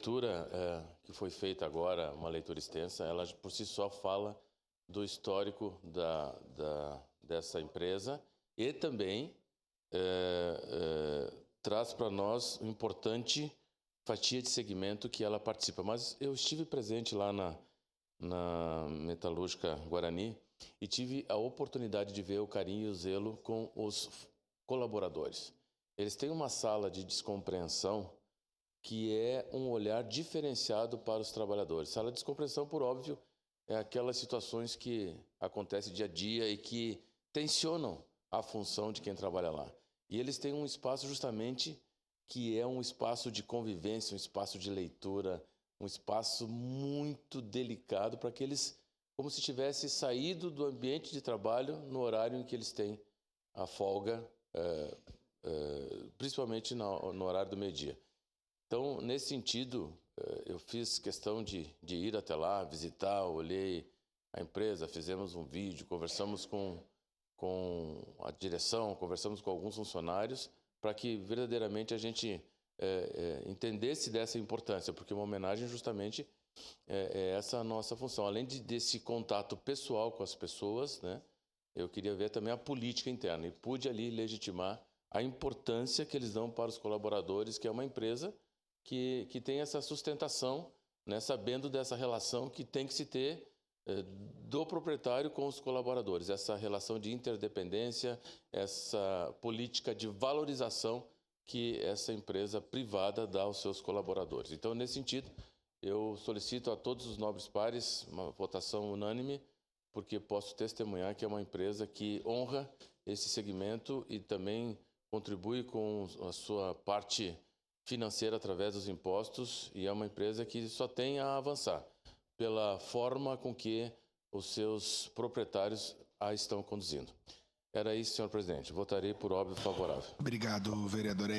leitura que foi feita agora, uma leitura extensa, ela por si só fala do histórico dessa empresa e também traz para nós uma importante fatia de segmento que ela participa. Mas eu estive presente lá na Metalúrgica Guarani e tive a oportunidade de ver o carinho e o zelo com os colaboradores. Eles têm uma sala de descompreensão que é um olhar diferenciado para os trabalhadores. Sala de descompressão, por óbvio, é aquelas situações que acontecem dia a dia e que tensionam a função de quem trabalha lá. E eles têm um espaço justamente que é um espaço de convivência, um espaço de leitura, um espaço muito delicado para que eles, como se tivessem saído do ambiente de trabalho no horário em que eles têm a folga, principalmente no horário do meio-dia. Então, nesse sentido, eu fiz questão de ir até lá, visitar, olhei a empresa, fizemos um vídeo, conversamos com a direção, conversamos com alguns funcionários, para que verdadeiramente a gente entendesse dessa importância, porque uma homenagem justamente é essa a nossa função. Além desse contato pessoal com as pessoas, né, eu queria ver também a política interna e pude ali legitimar a importância que eles dão para os colaboradores, que é uma empresa que tem essa sustentação, né, sabendo dessa relação que tem que se ter do proprietário com os colaboradores, essa relação de interdependência, essa política de valorização que essa empresa privada dá aos seus colaboradores. Então, nesse sentido, eu solicito a todos os nobres pares uma votação unânime, porque posso testemunhar que é uma empresa que honra esse segmento e também contribui com a sua parte financeira através dos impostos, e é uma empresa que só tem a avançar pela forma com que os seus proprietários a estão conduzindo. Era isso, senhor presidente. Votarei por óbvio favorável. Obrigado, vereador.